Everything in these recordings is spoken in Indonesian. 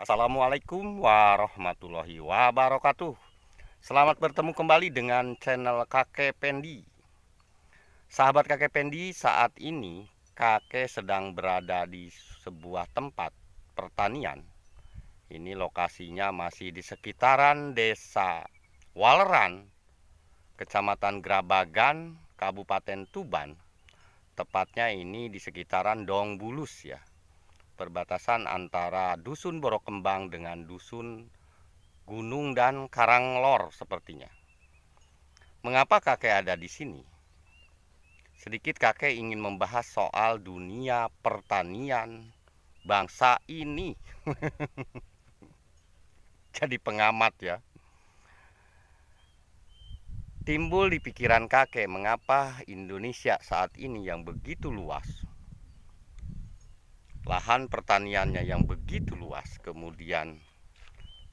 Assalamualaikum warahmatullahi wabarakatuh. Selamat bertemu kembali dengan channel Kakek Pendi. Sahabat Kakek Pendi, saat ini kakek sedang berada di sebuah tempat pertanian. Ini lokasinya masih di sekitaran Desa Waleran, Kecamatan Grabagan, Kabupaten Tuban. Tepatnya ini di sekitaran Dong Bulus ya, perbatasan antara dusun Borokembang dengan dusun Gunung dan Karanglor sepertinya. Mengapa kakek ada di sini? Sedikit kakek ingin membahas soal dunia pertanian bangsa ini. Jadi pengamat ya. Timbul di pikiran kakek mengapa Indonesia saat ini yang begitu luas, lahan pertaniannya yang begitu luas, kemudian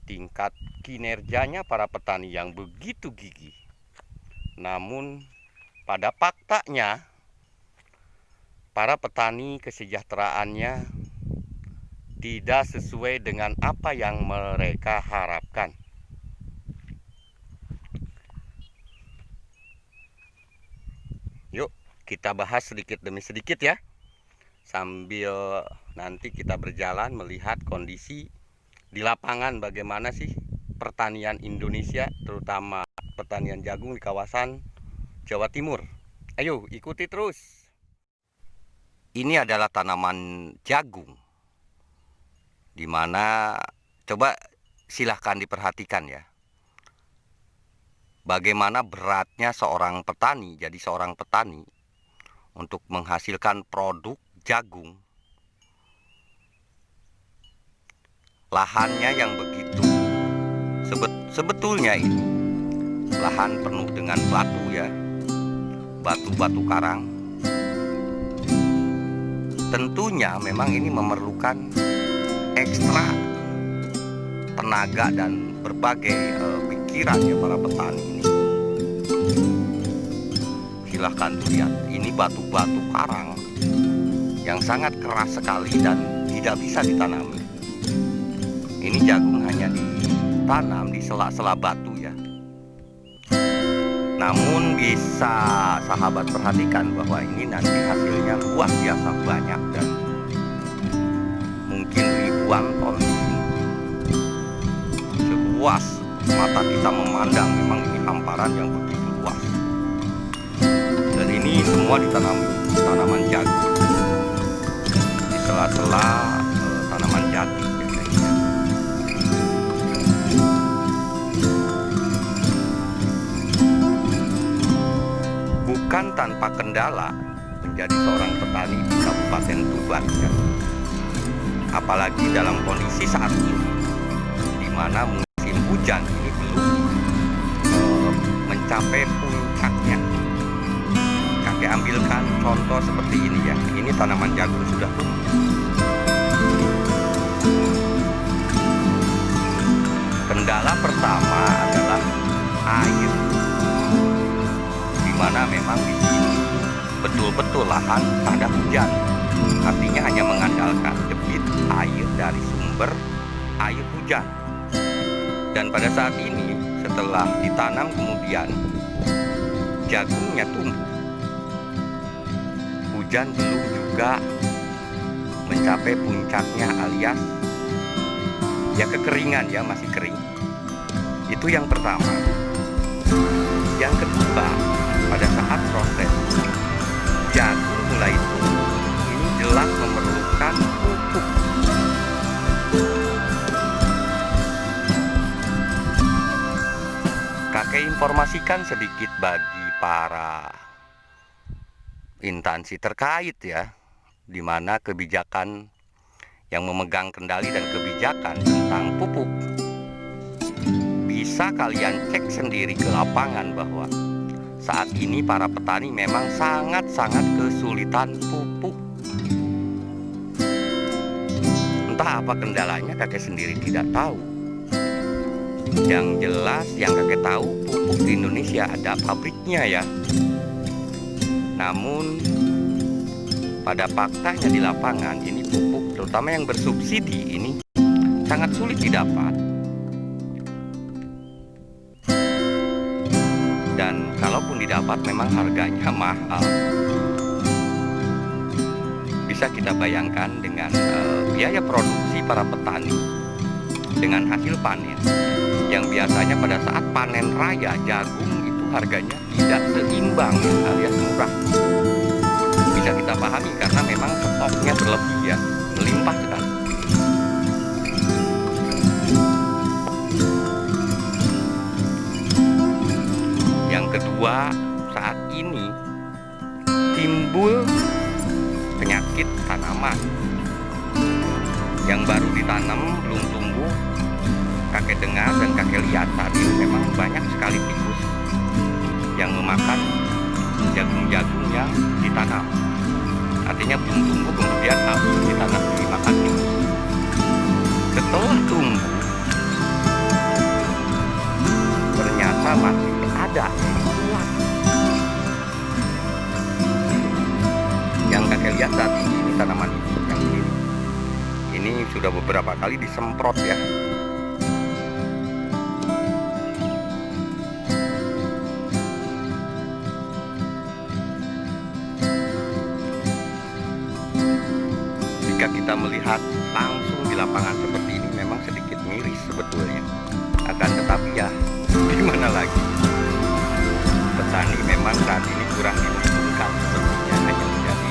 tingkat kinerjanya para petani yang begitu gigih, namun pada faktanya para petani kesejahteraannya tidak sesuai dengan apa yang mereka harapkan. Yuk kita bahas sedikit demi sedikit ya, sambil nanti kita berjalan melihat kondisi di lapangan bagaimana sih pertanian Indonesia, terutama pertanian jagung di kawasan Jawa Timur. Ayo ikuti terus. Ini adalah tanaman jagung, dimana coba silahkan diperhatikan ya, bagaimana beratnya seorang petani. Jadi seorang petani untuk menghasilkan produk jagung, lahannya yang begitu sebetulnya ini lahan penuh dengan batu ya, batu-batu karang. Tentunya memang ini memerlukan ekstra tenaga dan berbagai pikiran ya para petani ini. Silahkan lihat, ini batu-batu karang yang sangat keras sekali dan tidak bisa ditanami. Ini jagung hanya ditanam di sela-sela batu ya. Namun bisa sahabat perhatikan bahwa ini nanti hasilnya luar biasa banyak dan mungkin ribuan ton. Seluas mata kita memandang, memang ini hamparan yang begitu luas. Dan ini semua ditanam tanaman jagung di sela-sela tanaman jati. Bukan tanpa kendala menjadi seorang petani di Kabupaten Tuban ya. Apalagi dalam kondisi saat ini, di mana musim hujan ini belum mencapai puncaknya. Kakek ambilkan contoh seperti ini ya. Ini tanaman jagung sudah tumbuh. Kendala pertama adalah air, mana memang di sini betul-betul lahan tak ada hujan, artinya hanya mengandalkan debit air dari sumber air hujan. Dan pada saat ini setelah ditanam kemudian jagungnya tumbuh, hujan belum juga mencapai puncaknya, alias ya kekeringan ya, masih kering. Itu yang pertama. Yang kedua, pada saat proses jagung mulai tumbuh, ini jelas memerlukan pupuk. Kakek informasikan sedikit bagi para instansi terkait ya, di mana kebijakan yang memegang kendali dan kebijakan tentang pupuk. Bisa kalian cek sendiri ke lapangan bahwa saat ini para petani memang sangat-sangat kesulitan pupuk. Entah apa kendalanya, kakek sendiri tidak tahu. Yang jelas yang kakek tahu, pupuk di Indonesia ada pabriknya ya. Namun pada faktanya di lapangan ini pupuk terutama yang bersubsidi ini sangat sulit didapat. Dan kalaupun didapat memang harganya mahal. Bisa kita bayangkan dengan biaya produksi para petani dengan hasil panen yang biasanya pada saat panen raya jagung itu harganya tidak seimbang alias murah. Bisa kita pahami karena memang stoknya berlebih ya, melimpah sekali. Yang kedua, saat ini timbul penyakit tanaman yang baru ditanam, belum tumbuh. Kakek dengar dan kakek lihat saat ini memang banyak sekali tikus yang memakan jagung-jagung yang ditanam. Artinya belum tumbuh kemudian habis ditanam dimakan tikus. Setelah tumbuh ternyata masih ada ulat. Yang kakek lihat saat ini tanaman yang ini sudah beberapa kali disemprot ya. Jika kita melihat langsung di lapangan seperti ini memang sedikit miris sebetulnya. Akan tetapi ya gimana lagi, petani memang saat ini kurang diuntungkan sebetulnya, hanya menjadi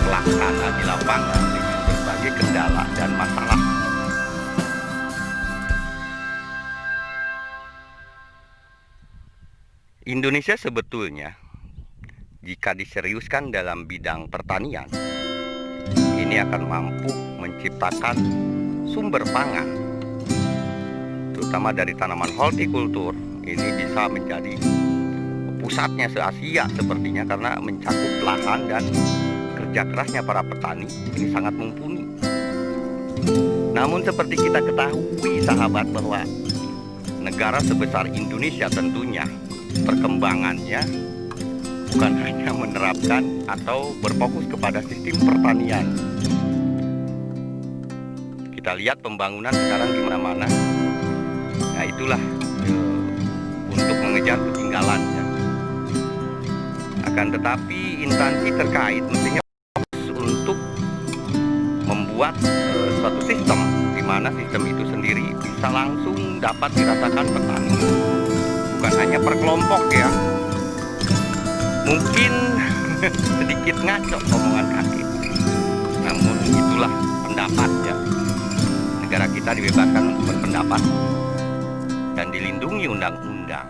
pelaksana di lapangan dengan berbagai kendala dan masalah. Indonesia sebetulnya jika diseriuskan dalam bidang pertanian, ini akan mampu menciptakan sumber pangan, terutama dari tanaman hortikultur. Ini bisa menjadi pusatnya se-Asia sepertinya, karena mencakup lahan dan kerja kerasnya para petani ini sangat mumpuni. Namun seperti kita ketahui sahabat, bahwa negara sebesar Indonesia tentunya perkembangannya bukan hanya menerapkan atau berfokus kepada sistem pertanian. Kita lihat pembangunan sekarang di mana-mana. Nah itulah untuk mengejar ketinggalannya. Akan tetapi instansi terkait mestinya fokus untuk membuat suatu sistem di mana sistem itu sendiri bisa langsung dapat dirasakan petani. Bukan hanya per kelompok ya. Mungkin sedikit ngaco omongan kaki, namun itulah pendapatnya. Negara kita dibebaskan berpendapat dan dilindungi undang-undang.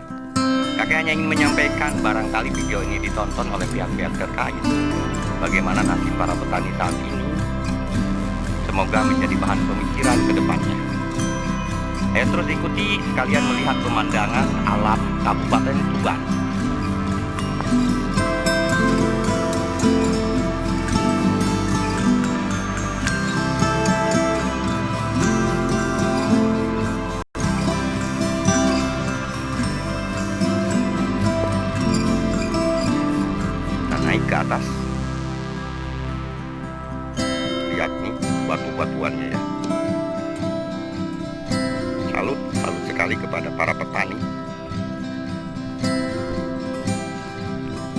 Kakek hanya ingin menyampaikan, barangkali video ini ditonton oleh pihak-pihak terkait, bagaimana nasib para petani saat ini. Semoga menjadi bahan pemikiran ke depannya. Terus ikuti sekalian melihat pemandangan alam Kabupaten Tuban. Ke atas, lihat nih batu-batuannya ya. Salut sekali kepada para petani.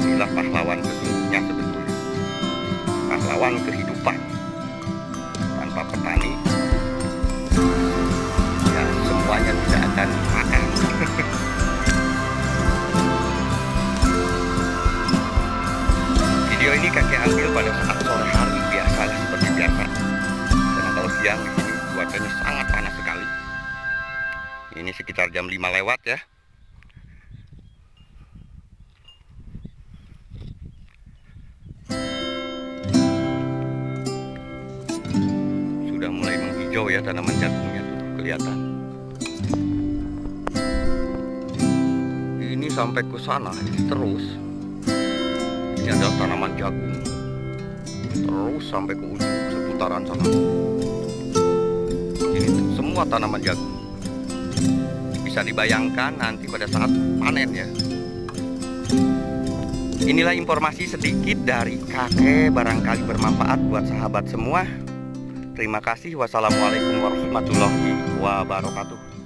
Inilah pahlawan sesungguhnya sebetulnya, pahlawan kehidupan. Tanpa petani ya semuanya tidak akan makan. Video ini kakek ambil pada saat sore hari biasa, seperti biasa. Karena kalau siang di sini cuacanya sangat panas sekali. Ini sekitar jam 5 lewat ya. Sudah mulai menghijau ya tanaman jagungnya tuh kelihatan. Ini sampai ke sana terus. Ini adalah tanaman jagung, terus sampai ke ujung seputaran sana. Ini semua tanaman jagung. Bisa dibayangkan nanti pada saat panen ya. Inilah informasi sedikit dari kakek, barangkali bermanfaat buat sahabat semua. Terima kasih. Wassalamualaikum warahmatullahi wabarakatuh.